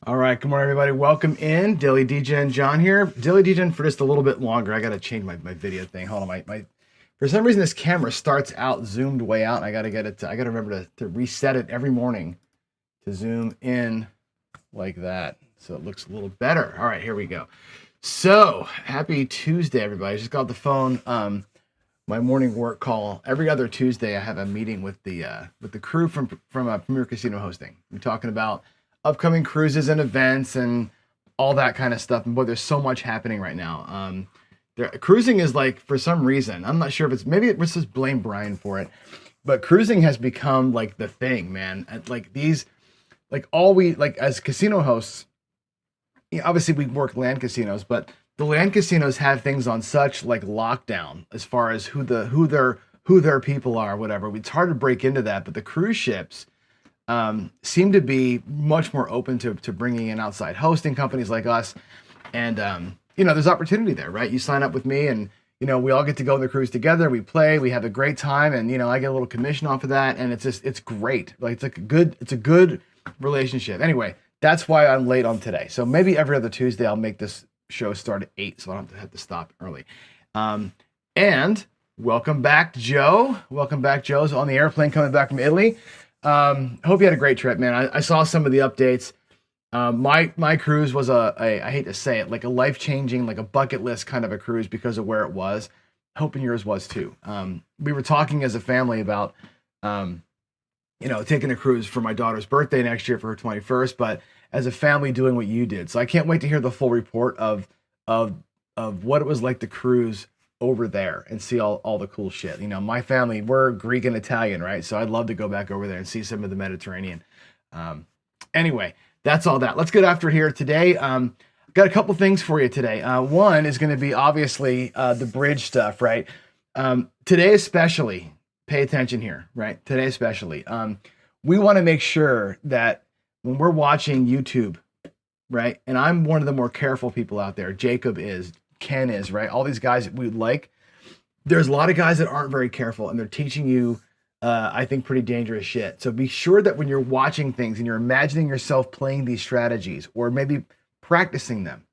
All right, good morning, everybody. Welcome in. Daily Degen John here. Daily Degen for just a little bit longer. I got to change my video thing. Hold on, my for some reason this camera starts out zoomed way out. And I got to get it. I got to remember to reset it every morning to zoom in like that, so it looks a little better. All right, here we go. So happy Tuesday, everybody. I just got off the phone. My morning work call. Every other Tuesday, I have a meeting with the crew from Premier Casino Hosting. We're talking about upcoming cruises and events and all that kind of stuff. And boy, there's so much happening right now. Cruising is like, for some reason, I'm not sure if let's just blame Brian for it, but cruising has become like the thing, man. And like as casino hosts, obviously we work land casinos, but the land casinos have things on such like lockdown as far as who their people are, whatever. It's hard to break into that, but the cruise ships seem to be much more open to bringing in outside hosting companies like us. And, there's opportunity there, right? You sign up with me and, we all get to go on the cruise together. We play, we have a great time. And, I get a little commission off of that. And it's great. Like it's a good relationship. Anyway, that's why I'm late on today. So maybe every other Tuesday, I'll make this show start at 8. So I don't have to stop early. And welcome back, Joe. Welcome back, Joe's on the airplane coming back from Italy. Hope you had a great trip, man. I saw some of the updates. My cruise was I hate to say it, like a life-changing, like a bucket list kind of a cruise because of where it was. Hoping yours was too. We were talking as a family about, taking a cruise for my daughter's birthday next year for her 21st, but as a family doing what you did. So I can't wait to hear the full report of what it was like to cruise over there and see all the cool shit. My family, we're Greek and Italian, right? So I'd love to go back over there and see some of the Mediterranean. Anyway, that's all that. Let's get after it here today. Got a couple things for you today. One is going to be obviously the bridge stuff, right? Today especially, pay attention here, right? Today especially, we want to make sure that when we're watching YouTube, right? And I'm one of the more careful people out there. Jacob is, Ken is, right? All these guys that we like. There's a lot of guys that aren't very careful and they're teaching you, I think, pretty dangerous shit. So be sure that when you're watching things and you're imagining yourself playing these strategies or maybe practicing them,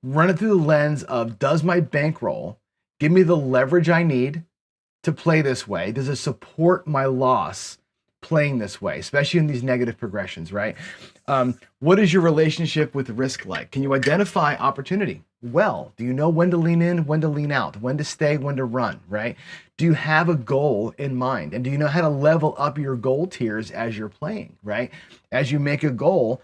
run it through the lens of, does my bankroll give me the leverage I need to play this way? Does it support my loss playing this way, especially in these negative progressions, right? What is your relationship with risk like? Can you identify opportunity? Well, do you know when to lean in, when to lean out, when to stay, when to run, right? Do you have a goal in mind? And do you know how to level up your goal tiers as you're playing, right? As you make a goal,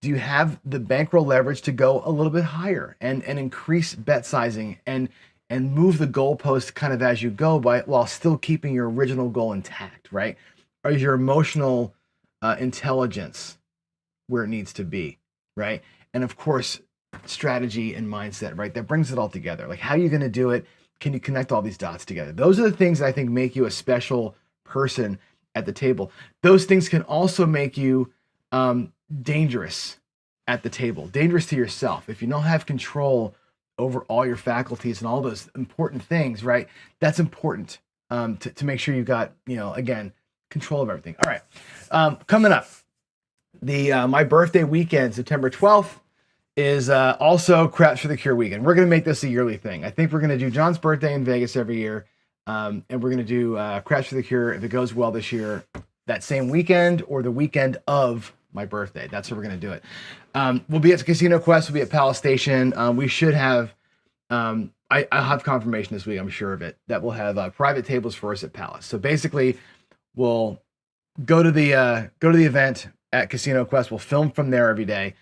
do you have the bankroll leverage to go a little bit higher and increase bet sizing and move the goalpost kind of as you go while still keeping your original goal intact, right? Or is your emotional intelligence where it needs to be, right? And of course, strategy and mindset, right? That brings it all together. Like, how are you going to do it? Can you connect all these dots together? Those are the things that I think make you a special person at the table. Those things can also make you dangerous at the table, dangerous to yourself. If you don't have control over all your faculties and all those important things, right? That's important to make sure you've got, again, control of everything. All right. Coming up, my birthday weekend, September 12th, is also Craps for the Cure weekend. We're going to make this a yearly thing. I think we're going to do John's birthday in Vegas every year. And we're going to do Craps for the Cure, if it goes well this year, that same weekend or the weekend of my birthday. That's how we're going to do it. We'll be at Casino Quest. We'll be at Palace Station. We should have, I'll have confirmation this week, I'm sure of it, that we'll have private tables for us at Palace. So basically, we'll go to the event at Casino Quest. We'll film from there every day.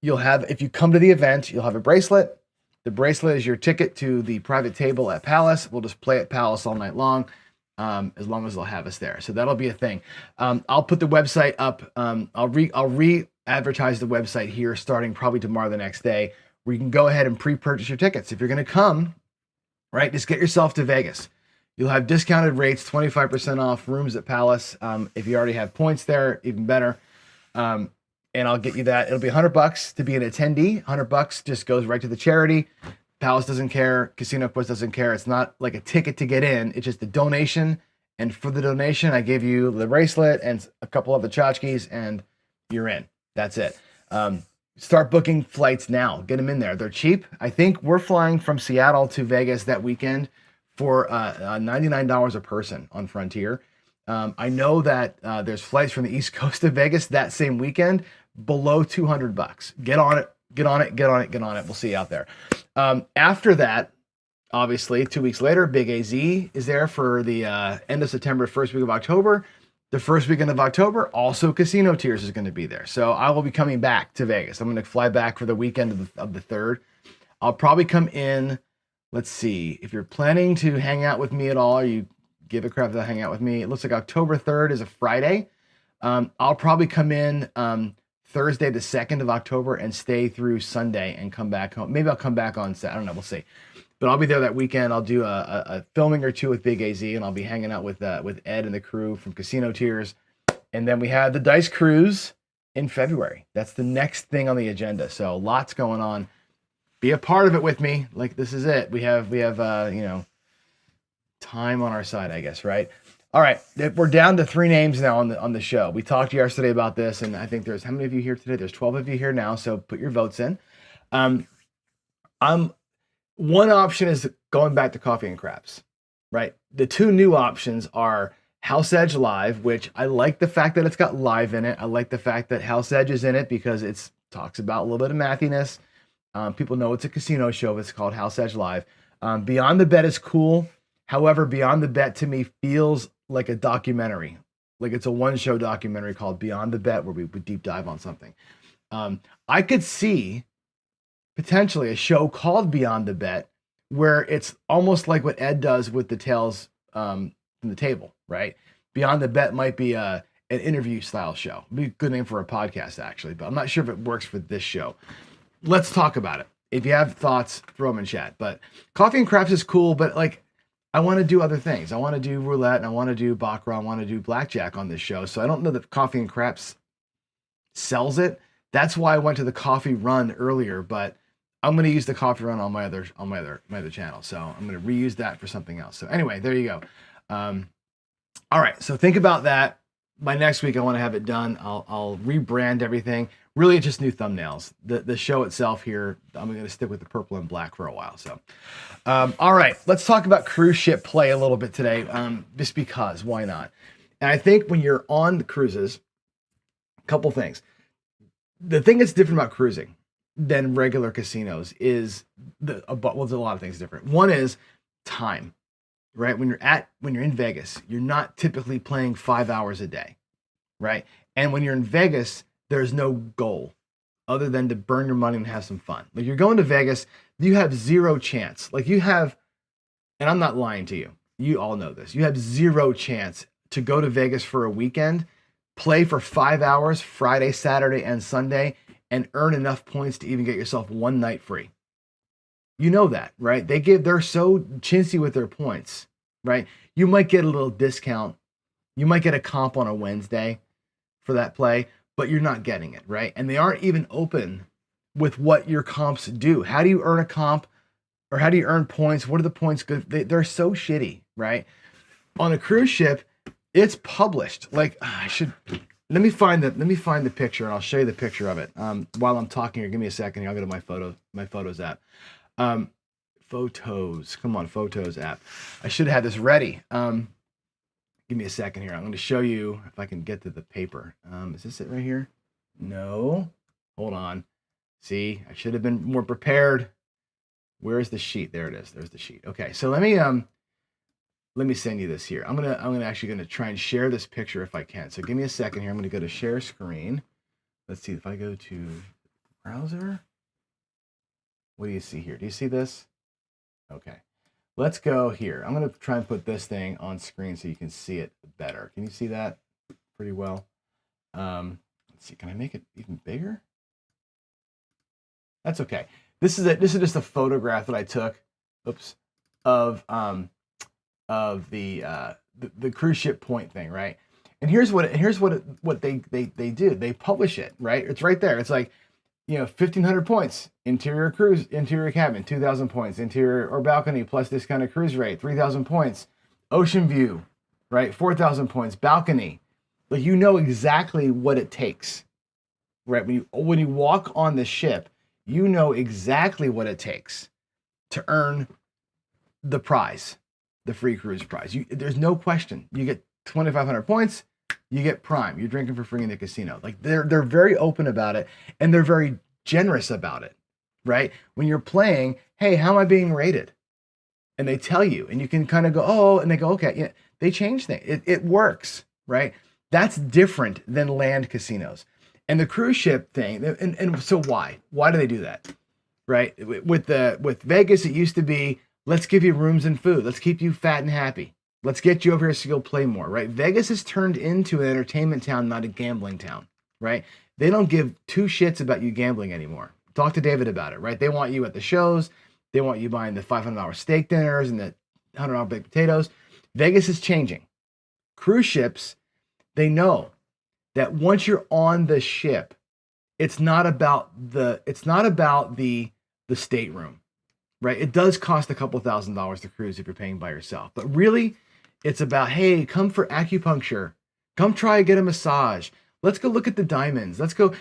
If you come to the event, you'll have a bracelet. The bracelet is your ticket to the private table at Palace. We'll just play at Palace all night long, as long as they'll have us there. So that'll be a thing. I'll put the website up. I'll re-advertise the website here starting probably tomorrow, the next day, where you can go ahead and pre-purchase your tickets. If you're going to come, right, just get yourself to Vegas. You'll have discounted rates, 25% off rooms at Palace. If you already have points there, even better. And I'll get you that. It'll be $100 to be an attendee. $100 just goes right to the charity. Palace doesn't care. Casino Quest doesn't care. It's not like a ticket to get in. It's just a donation. And for the donation, I give you the bracelet and a couple of the tchotchkes, and you're in. That's it. Start booking flights now. Get them in there. They're cheap. I think we're flying from Seattle to Vegas that weekend for $99 a person on Frontier. I know that there's flights from the East Coast to Vegas that same weekend below $200. Get on it. Get on it. Get on it. Get on it. We'll see you out there. After that, obviously, 2 weeks later, Big AZ is there for the end of September, first week of October. The first weekend of October, also Casino Tiers is going to be there. So I will be coming back to Vegas. I'm going to fly back for the weekend of the 3rd. I'll probably come in, let's see, if you're planning to hang out with me at all, or you give a crap to hang out with me, it looks like October 3rd is a Friday. I'll probably come in Thursday, the 2nd of October, and stay through Sunday and come back home. Maybe I'll come back on Saturday. I don't know. We'll see. But I'll be there that weekend. I'll do a filming or two with Big AZ, and I'll be hanging out with Ed and the crew from Casino Tiers. And then we have the Dice Cruise in February. That's the next thing on the agenda. So lots going on. Be a part of it with me. Like, this is it. We have time on our side, I guess, right? All right, we're down to 3 names now on the show. We talked yesterday about this, and I think there's, how many of you here today? There's 12 of you here now, so put your votes in. One option is going back to Coffee and Craps, right? The 2 new options are House Edge Live, which I like the fact that it's got live in it. I like the fact that House Edge is in it because it talks about a little bit of mathiness. People know it's a casino show. It's called House Edge Live. Beyond the Bet is cool. However, Beyond the Bet to me feels like a documentary. Like it's a one-show documentary called Beyond the Bet where we would deep dive on something. I could see potentially a show called Beyond the Bet where it's almost like what Ed does with the Tales from the Table, right? Beyond the Bet might be an interview style show. It'd be a good name for a podcast, actually, but I'm not sure if it works for this show. Let's talk about it. If you have thoughts, throw them in chat. But Coffee and Craps is cool, but like, I want to do other things. I want to do roulette and I want to do baccarat. I want to do blackjack on this show. So I don't know that Coffee and Craps sells it. That's why I went to the coffee run earlier, but I'm going to use the coffee run on my other channel. So I'm going to reuse that for something else. So anyway, there you go. All right. So think about that. By next week, I want to have it done. I'll rebrand everything. Really, it's just new thumbnails. The show itself here, I'm going to stick with the purple and black for a while. So, all right, let's talk about cruise ship play a little bit today. Just because, why not? And I think when you're on the cruises, a couple things. The thing that's different about cruising than regular casinos is there's a lot of things different. One is time, right? When you're in Vegas, you're not typically playing 5 hours a day, right? And when you're in Vegas, there's no goal other than to burn your money and have some fun. Like you're going to Vegas, you have zero chance. Like you have, and I'm not lying to you. You all know this. You have zero chance to go to Vegas for a weekend, play for 5 hours, Friday, Saturday, and Sunday, and earn enough points to even get yourself one night free. You know that, right? They're so chintzy with their points, right? You might get a little discount. You might get a comp on a Wednesday for that play, but you're not getting it, right? And they aren't even open with what your comps do. How do you earn a comp or how do you earn points? What are the points good? They're so shitty, right? On a cruise ship, it's published. Like let me find the picture and I'll show you the picture of it. While I'm talking here, give me a second here. I'll go to my photos app. Photos, come on, Photos app. I should have had this ready. Give me a second here. I'm going to show you if I can get to the paper. Is this it right here? No. Hold on. See, I should have been more prepared. Where is the sheet? There it is. There's the sheet. Okay, so let me send you this here. I'm gonna try and share this picture if I can. So give me a second here. I'm gonna go to share screen. Let's see if I go to browser. What do you see here? Do you see this? Okay. Let's go here. I'm going to try and put this thing on screen so you can see it better. Can you see that pretty well? Let's see. Can I make it even bigger? That's okay. This is just a photograph that I took. Oops. Of the cruise ship point thing, right? And here's what they do. They publish it, right? It's right there. It's like, 1,500 points, interior cabin, 2,000 points, interior or balcony plus discounted cruise rate, 3,000 points, ocean view, right? 4,000 points, balcony. Like, exactly what it takes right? When you walk on the ship, you know exactly what it takes to earn the prize, the free cruise prize. There's no question. You get 2,500 points, you get Prime. You're drinking for free in the casino. Like they're very open about it, and they're very generous about it, right? When you're playing, hey, how am I being rated? And they tell you, and you can kind of go, oh, and they go, okay, yeah, they change things. It works, right? That's different than land casinos. And the cruise ship thing, and so why? Why do they do that? Right? With Vegas, it used to be, let's give you rooms and food. Let's keep you fat and happy. Let's get you over here so you'll play more, right? Vegas has turned into an entertainment town, not a gambling town, right? They don't give two shits about you gambling anymore. Talk to David about it, right? They want you at the shows. They want you buying the $500 steak dinners and the $100 baked potatoes. Vegas is changing. Cruise ships, they know that once you're on the ship, it's not about the stateroom, right? It does cost a couple $1,000s to cruise if you're paying by yourself, but really, it's about, hey, come for acupuncture, come try and get a massage. Let's go look at the diamonds. Let's go.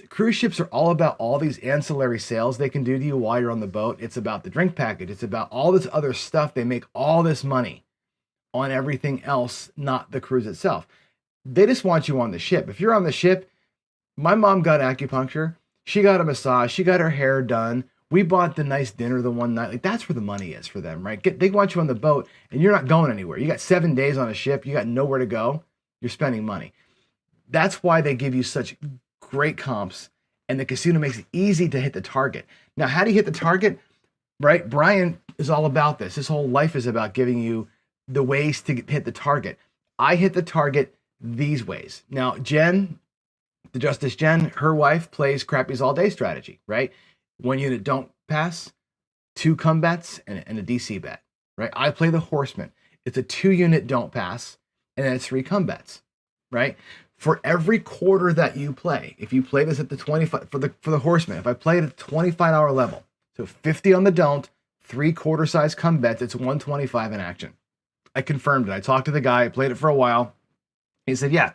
Cruise ships are all about all these ancillary sales they can do to you while you're on the boat. It's about the drink package. It's about all this other stuff. They make all this money on everything else, not the cruise itself. They just want you on the ship. If you're on the ship, my mom got acupuncture. She got a massage. She got her hair done. We bought the nice dinner the one night. Like that's where the money is for them, right? They want you on the boat and you're not going anywhere. You got 7 days on a ship. You got nowhere to go. You're spending money. That's why they give you such great comps, and the casino makes it easy to hit the target. Now, how do you hit the target? Right? Brian is all about this. His whole life is about giving you the ways to hit the target. I hit the target these ways. Now, Jen, the Justice Jen, her wife plays Crappy's all day strategy, right? 1 unit don't pass, 2 come bets, and a DC bet, right? I play the Horseman. It's a 2 unit don't pass, and then it's 3 come bets, right? For every quarter that you play, if you play this at the 25 for the Horseman, if I play it at the $25 level, so 50 on the don't, 3 quarter size come bets, it's 125 in action. I confirmed it. I talked to the guy, I played it for a while. He said, yeah.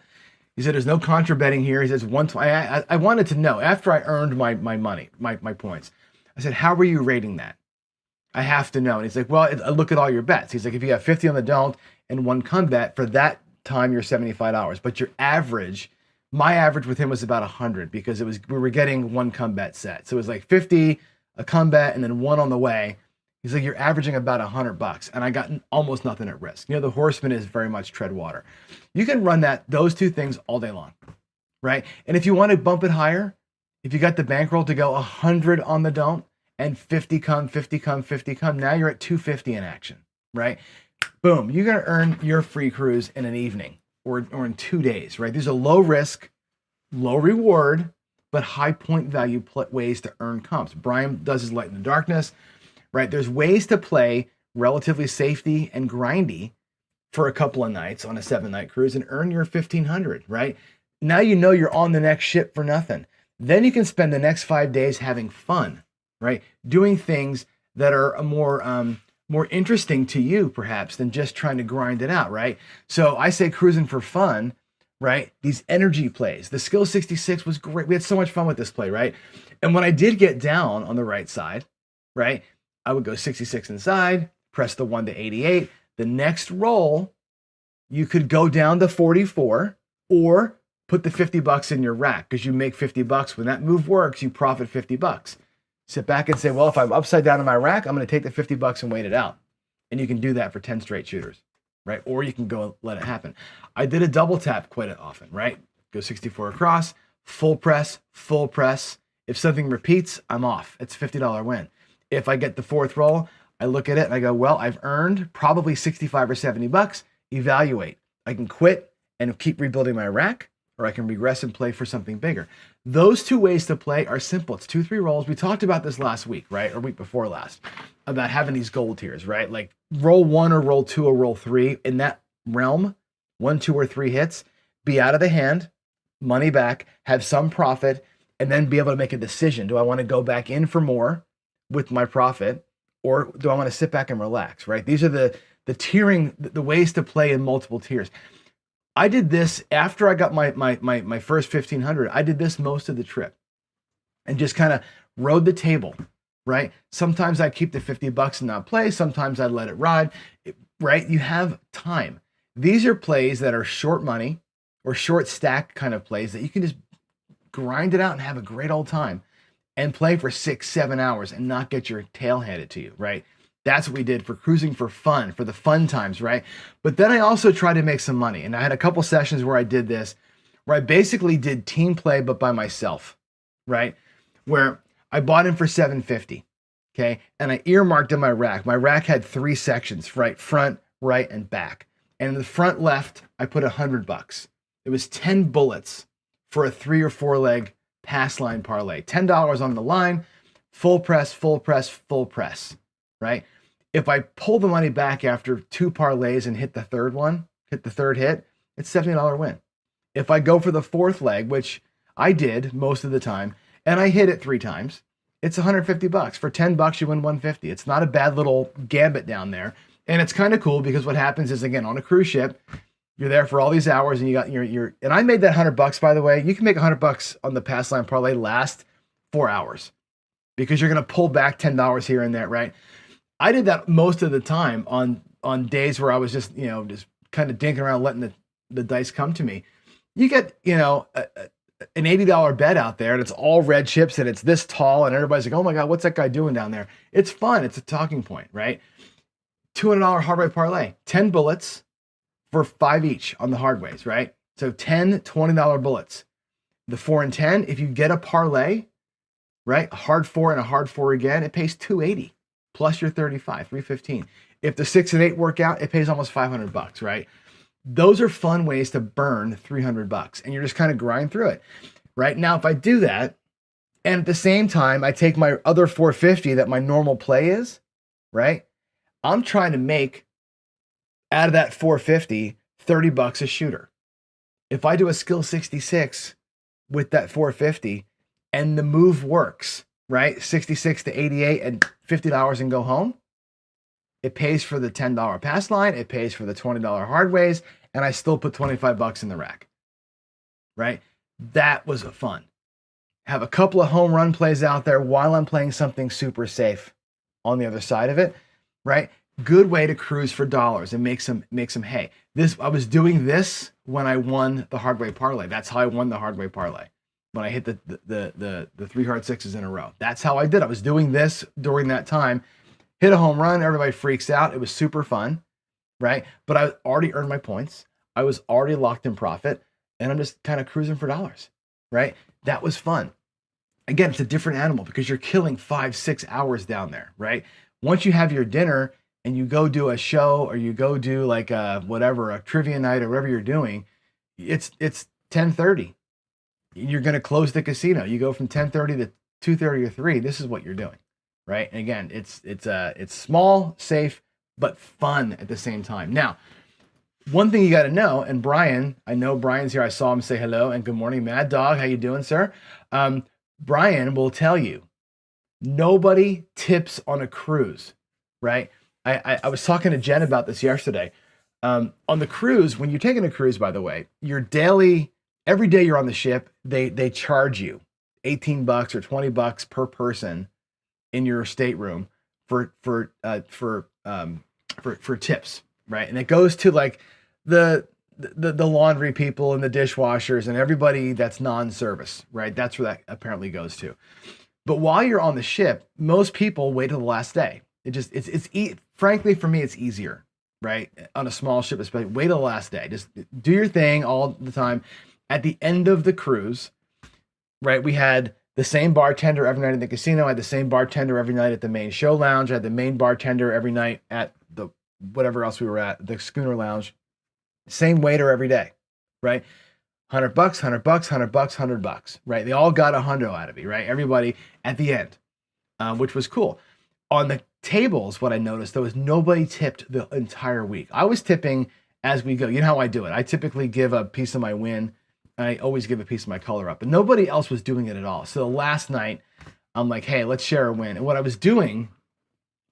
He said, there's no contra betting here. He says, I wanted to know after I earned my money, my points. I said, how were you rating that? I have to know. And he's like, well, I look at all your bets. He's like, if you have 50 on the don't and 1 come bet, for that time you're $75, but your average, my average with him was about 100 because we were getting 1 come bet set. So it was like 50, a come bet, and then 1 on the way. He's like, you're averaging about $100, and I got almost nothing at risk. The Horseman is very much tread water. You can run those 2 things all day long, right? And if you want to bump it higher, if you got the bankroll to go 100 on the don't and 50 come, 50 come, 50 come, now you're at 250 in action, right? Boom, you're going to earn your free cruise in an evening or in 2 days, right? These are low risk, low reward, but high point value ways to earn comps. Brian does his light in the darkness, right? There's ways to play relatively safety and grindy for a couple of nights on a 7-night cruise and earn your 1,500, right? Now you know you're on the next ship for nothing. Then you can spend the next 5 days having fun, right? Doing things that are more interesting to you perhaps than just trying to grind it out, right? So I say cruising for fun, right? These energy plays. The Skill 66 was great. We had so much fun with this play, right? And when I did get down on the right side, right, I would go 66 inside, press the 1 to 88. The next roll, you could go down to 44 or put the $50 in your rack because you make $50. When that move works, you profit $50. Sit back and say, well, if I'm upside down in my rack, I'm going to take the $50 and wait it out. And you can do that for 10 straight shooters, right? Or you can go and let it happen. I did a double tap quite often, right? Go 64 across, full press, full press. If something repeats, I'm off. It's a $50 win. If I get the 4th roll, I look at it and I go, well, I've earned probably 65 or $70. Evaluate. I can quit and keep rebuilding my rack, or I can regress and play for something bigger. Those 2 ways to play are simple. It's 2-3 rolls. We talked about this last week, right? Or week before last, about having these gold tiers, right? Like roll 1 or roll 2 or roll 3 in that realm, 1, 2, or 3 hits, be out of the hand, money back, have some profit, and then be able to make a decision. Do I want to go back in for more with my profit, or do I want to sit back and relax, right? These are the tiering, the ways to play in multiple tiers. I did this after I got my first 1500. I did this most of the trip and just kind of rode the table, right? Sometimes I'd keep the $50 and not play. Sometimes I'd let it ride, right? You have time. These are plays that are short money or short stack kind of plays that you can just grind it out and have a great old time and play for 6-7 hours and not get your tail handed to you, right? That's what we did for cruising for fun, for the fun times, right? But then I also tried to make some money. And I had a couple sessions where I did this, where I basically did team play, but by myself, right? Where I bought in for $750, okay? And I earmarked in my rack. My rack had 3 sections, right? Front, right, and back. And in the front left, I put $100. It was 10 bullets for a 3 or 4 leg pass line parlay. $10 on the line, full press, full press, full press, right? If I pull the money back after 2 parlays and hit the third hit, it's $70 win. If I go for the 4th leg, which I did most of the time, and I hit it 3 times, it's $150. For $10, you win $150. It's not a bad little gambit down there. And it's kind of cool because what happens is, again, on a cruise ship, you're there for all these hours and you got your and I made that $100, by the way. You can make $100 on the pass line parlay last 4 hours because you're going to pull back $10 here and there, right? I did that most of the time on days where I was just kind of dinking around, letting the dice come to me. You get, an $80 bet out there and it's all red chips and it's this tall and everybody's like, oh my God, what's that guy doing down there? It's fun. It's a talking point, right? $200 hardway parlay, 10 bullets for 5 each on the hardways, right? So 10 $20 bullets. The 4 and 10, if you get a parlay, right? A hard 4 and a hard 4 again, it pays $280 plus your 35, $315. If the 6 and 8 work out, it pays almost $500, right? Those are fun ways to burn $300 and you're just kind of grind through it, right? Now, if I do that, and at the same time, I take my other $450 that my normal play is, right? I'm trying to make out of that $450, $30 a shooter. If I do a skill 66 with that $450 and the move works, right? 66 to 88 and $50 and go home, it pays for the $10 pass line, it pays for the $20 hardways, and I still put $25 in the rack, right? That was fun. Have a couple of home run plays out there while I'm playing something super safe on the other side of it, right? Good way to cruise for dollars and make some hay. I was doing this when I won the hardway parlay. That's how I won the hardway parlay. When I hit the 3 hard 6s in a row. That's how I did. I was doing this during that time. Hit a home run, everybody freaks out. It was super fun, right? But I already earned my points. I was already locked in profit, and I'm just kind of cruising for dollars, right? That was fun. Again, it's a different animal because you're killing 5-6 hours down there, right? Once you have your dinner and you go do a show or you go do like a trivia night or whatever you're doing, it's 10:30. You're going to close the casino. You go from 10:30 to 2:30 or 3. This is what you're doing, right? And again, it's small, safe, but fun at the same time. Now, one thing you got to know, and Brian, I know Brian's here. I saw him say hello and good morning, Mad Dog. How you doing, sir? Brian will tell you, nobody tips on a cruise, right? I was talking to Jen about this yesterday. On the cruise, when you're taking a cruise, by the way, every day you're on the ship, they charge you $18 or $20 per person in your stateroom for tips, right? And it goes to like the laundry people and the dishwashers and everybody that's non-service, right? That's where that apparently goes to. But while you're on the ship, most people wait till the last day. Frankly, for me, it's easier, right? On a small ship, especially, wait till the last day. Just do your thing all the time. At the end of the cruise, right, we had the same bartender every night in the casino. I had the same bartender every night at the main show lounge. I had the main bartender every night at the whatever else we were at, the schooner lounge. Same waiter every day, right? $100, $100, $100, $100, right? They all got $100 out of me, right? Everybody at the end, which was cool. On the tables, what I noticed, though, is nobody tipped the entire week. I was tipping as we go. You know how I do it. I typically give a piece of my win. I always give a piece of my color up, but nobody else was doing it at all. So last night, I'm like, hey, let's share a win. And what I was doing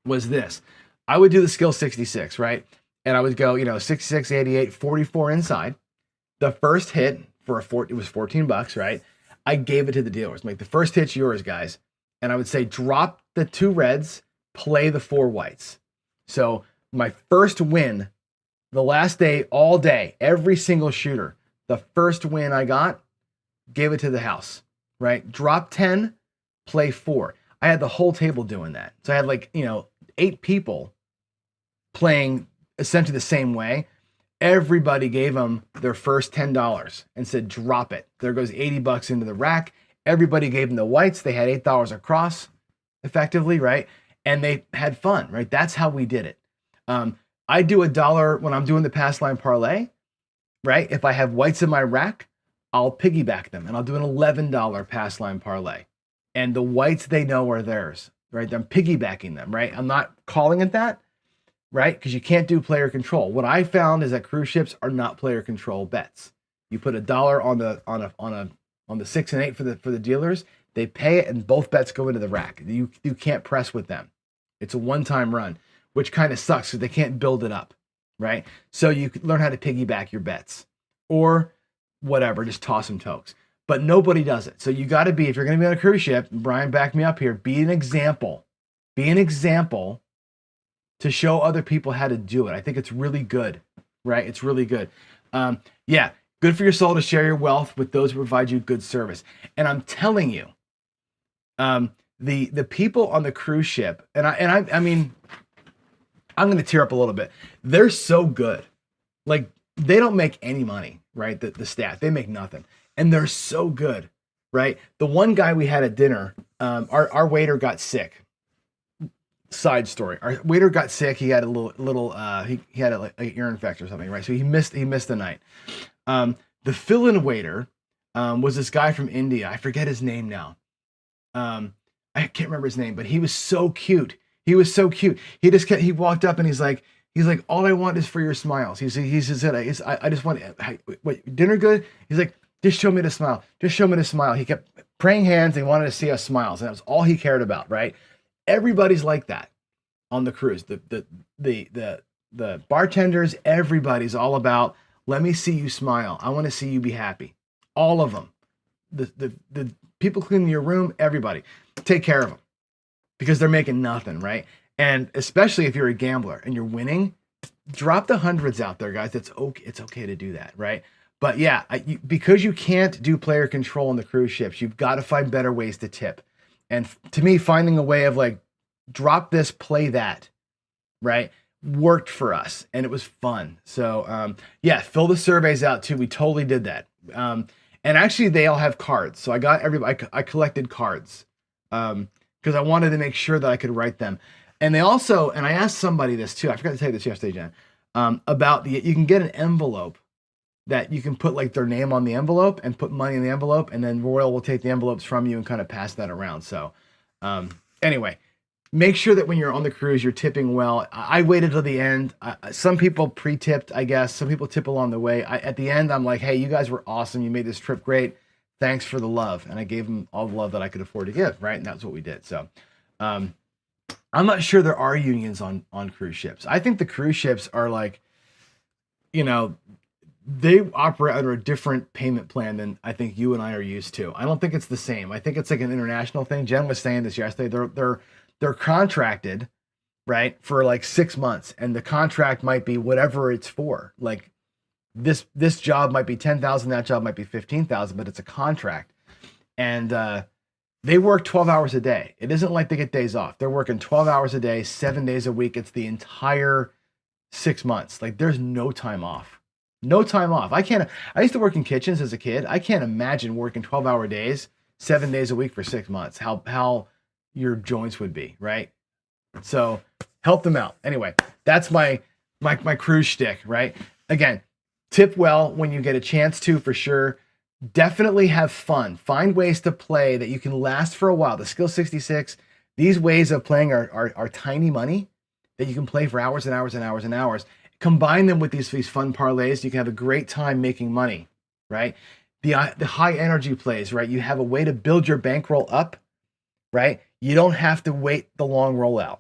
was this. I would do the skill 66, right? And I would go, 66, 88, 44 inside. The first hit it was $14, right? I gave it to the dealers. I'm like, the first hit's yours, guys. And I would say, drop the 2 reds, play the 4 whites. So my first win, the last day, all day, every single shooter, the first win I got, gave it to the house, right? Drop 10, play 4. I had the whole table doing that. So I had 8 people playing essentially the same way. Everybody gave them their first $10 and said, drop it. There goes $80 into the rack. Everybody gave them the whites. They had $8 across effectively, right? And they had fun, right? That's how we did it. I do $1 when I'm doing the pass line parlay, right? If I have whites in my rack, I'll piggyback them and I'll do an $11 pass line parlay. And the whites they know are theirs, right? I'm piggybacking them, right? I'm not calling it that, right? Because you can't do player control. What I found is that cruise ships are not player control bets. You put $1 on the 6 and 8 for the dealers, they pay it, and both bets go into the rack. You can't press with them. It's a one-time run, which kind of sucks because they can't build it up, right? So you learn how to piggyback your bets or whatever, just toss some tokes. But nobody does it. So you got to be, if you're going to be on a cruise ship, Brian, back me up here, be an example. Be an example to show other people how to do it. I think it's really good, right? It's really good. Yeah, good for your soul to share your wealth with those who provide you good service. And I'm telling you, the people on the cruise ship, and I mean, I'm going to tear up a little bit. They're so good. Like, they don't make any money, right? The staff, they make nothing. And they're so good, right? The one guy we had at dinner, our waiter got sick. Side story. Our waiter got sick. He had he had an ear infection or something, right? So he missed the night. The fill-in waiter was this guy from India. I forget his name now. I can't remember his name, but he was so cute. He was so cute. He walked up and he's like, all I want is for your smiles. He said, I just want, wait, dinner good? He's like, just show me the smile. Just show me the smile. He kept praying hands. He wanted to see us smiles. And that was all he cared about, right? Everybody's like that on the cruise. The bartenders, everybody's all about, let me see you smile. I want to see you be happy. All of them. The people cleaning your room, everybody. Take care of them because they're making nothing, right? And especially if you're a gambler and you're winning, drop the hundreds out there, guys. It's okay to do that, right? But yeah, because you can't do player control on the cruise ships, you've got to find better ways to tip. And to me, finding a way of like, drop this, play that, right, worked for us, and it was fun. So yeah, fill the surveys out too. We totally did that. And actually, they all have cards. So I got everybody. I collected cards because I wanted to make sure that I could write them. And they also, and I asked somebody this too. I forgot to tell you this yesterday, Jen. About you can get an envelope that you can put like their name on the envelope and put money in the envelope, and then Royal will take the envelopes from you and kind of pass that around. So anyway, make sure that when you're on the cruise, you're tipping well. I waited till the end. Some people pre-tipped, I guess. Some people tip along the way. At the end, I'm like, hey, you guys were awesome. You made this trip great. Thanks for the love. And I gave them all the love that I could afford to give, right? And that's what we did. So I'm not sure there are unions on cruise ships. I think the cruise ships are like, they operate under a different payment plan than I think you and I are used to. I don't think it's the same. I think it's like an international thing. Jen was saying this yesterday. They're contracted, right, for like 6 months, and the contract might be whatever it's for. Like this job might be 10,000, that job might be 15,000, but it's a contract, and they work 12 hours a day. It isn't like they get days off. They're working 12 hours a day, 7 days a week. It's the entire 6 months. Like there's no time off. No time off. I used to work in kitchens as a kid. I can't imagine working 12-hour days, 7 days a week for 6 months. How your joints would be, right? So help them out. Anyway, that's my cruise shtick, right? Again, tip well when you get a chance to, for sure. Definitely have fun. Find ways to play that you can last for a while. The Skill 66, these ways of playing are tiny money that you can play for hours and hours and hours and hours. Combine them with these fun parlays. You can have a great time making money, right? The high energy plays, right? You have a way to build your bankroll up, right? You don't have to wait the long rollout,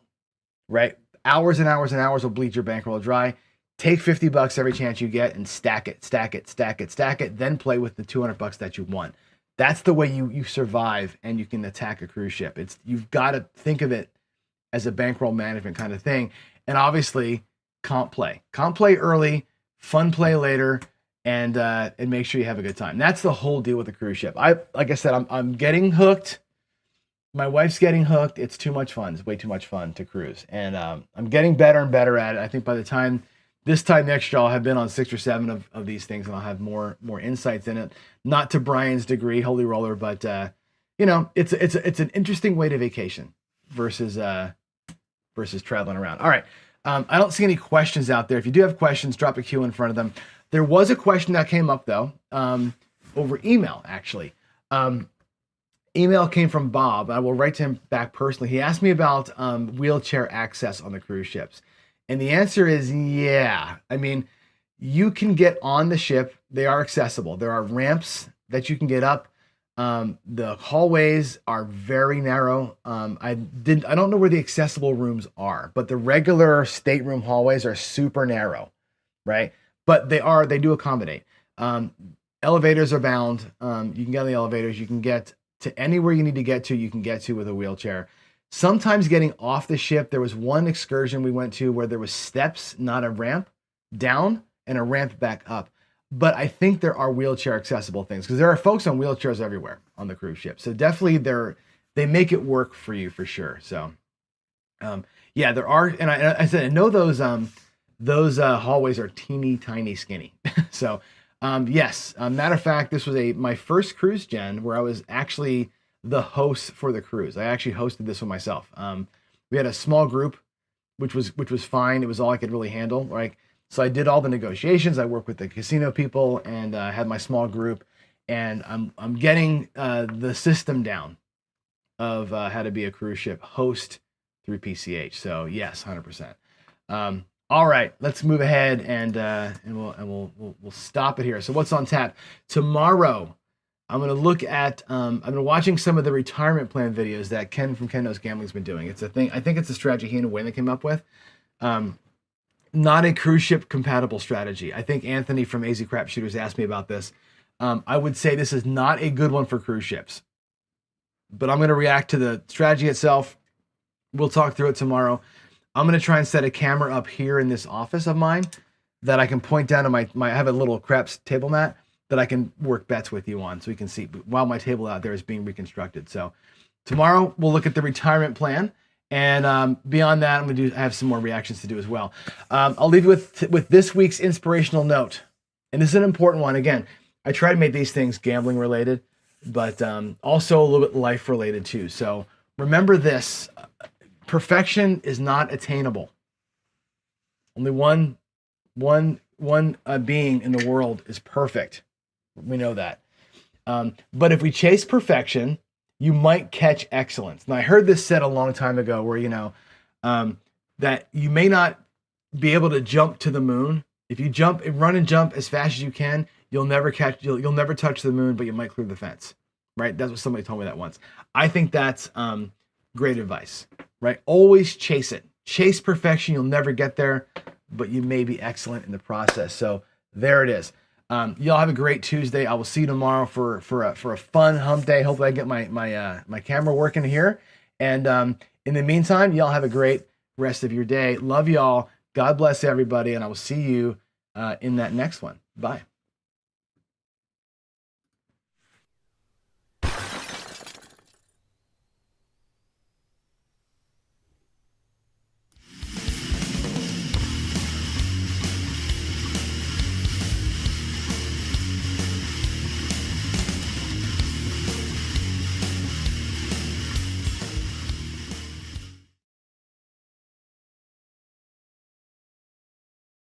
right? Hours and hours and hours will bleed your bankroll dry. take $50 every chance you get and stack it, then play with the $200 that you won. That's the way you survive and you can attack a cruise ship. You've got to think of it as a bankroll management kind of thing. And obviously comp play early, fun play later, and make sure you have a good time. That's the whole deal with the cruise ship. Like I said, I'm getting hooked. My wife's getting hooked. It's too much fun. It's way too much fun to cruise. And I'm getting better and better at it. I think by the time this time next year, I'll have been on 6 or 7 of these things, and I'll have more insights in it. Not to Brian's degree, holy roller, but it's an interesting way to vacation versus traveling around. All right, I don't see any questions out there. If you do have questions, drop a Q in front of them. There was a question that came up though, over email actually. Email came from Bob. I will write to him back personally. He asked me about wheelchair access on the cruise ships. And the answer is yeah. I mean, you can get on the ship. They are accessible. There are ramps that you can get up. The hallways are very narrow. I don't know where the accessible rooms are, but the regular stateroom hallways are super narrow, right? But they do accommodate. Elevators are bound. You can get on the elevators. You can get to anywhere you need to get to, you can get to with a wheelchair. Sometimes getting off the ship, there was one excursion we went to where there was steps, not a ramp down and a ramp back up. But I think there are wheelchair accessible things because there are folks on wheelchairs everywhere on the cruise ship. So definitely they make it work for you for sure. So yeah, there are. And I said, I know those hallways are teeny tiny skinny. So yes, matter of fact, this was my first cruise, Jen, where I was actually the host for the cruise. I actually hosted this one myself. We had a small group, which was fine. It was all I could really handle. Right. So I did all the negotiations. I worked with the casino people and had my small group, and I'm getting the system down of how to be a cruise ship host through PCH. So yes, 100%. All right, let's move ahead and we'll stop it here. So what's on tap tomorrow? I'm going to look at, I've been watching some of the retirement plan videos that Ken from Ken Knows Gambling's been doing. It's a thing. I think it's a strategy he and Wayne came up with. Not a cruise ship compatible strategy. I think Anthony from AZ Crap Shooters asked me about this. I would say this is not a good one for cruise ships, but I'm going to react to the strategy itself. We'll talk through it tomorrow. I'm going to try and set a camera up here in this office of mine that I can point down to my I have a little craps table mat that I can work bets with you on so we can see while my table out there is being reconstructed. So tomorrow we'll look at the retirement plan, and beyond that, I'm going to have some more reactions to do as well. I'll leave you with this week's inspirational note. And this is an important one. Again, I try to make these things gambling related, but also a little bit life related too. So remember this, perfection is not attainable. Only one being in the world is perfect. We know that. But if we chase perfection, you might catch excellence. Now, I heard this said a long time ago where, that you may not be able to jump to the moon. If you run and jump as fast as you can, you'll never touch the moon, but you might clear the fence, right? That's what somebody told me that once. I think that's great advice, right? Always chase it. Chase perfection. You'll never get there, but you may be excellent in the process. So there it is. Y'all have a great Tuesday. I will see you tomorrow for a fun hump day. Hopefully I get my camera working here. And in the meantime, y'all have a great rest of your day. Love y'all. God bless everybody. And I will see you in that next one. Bye.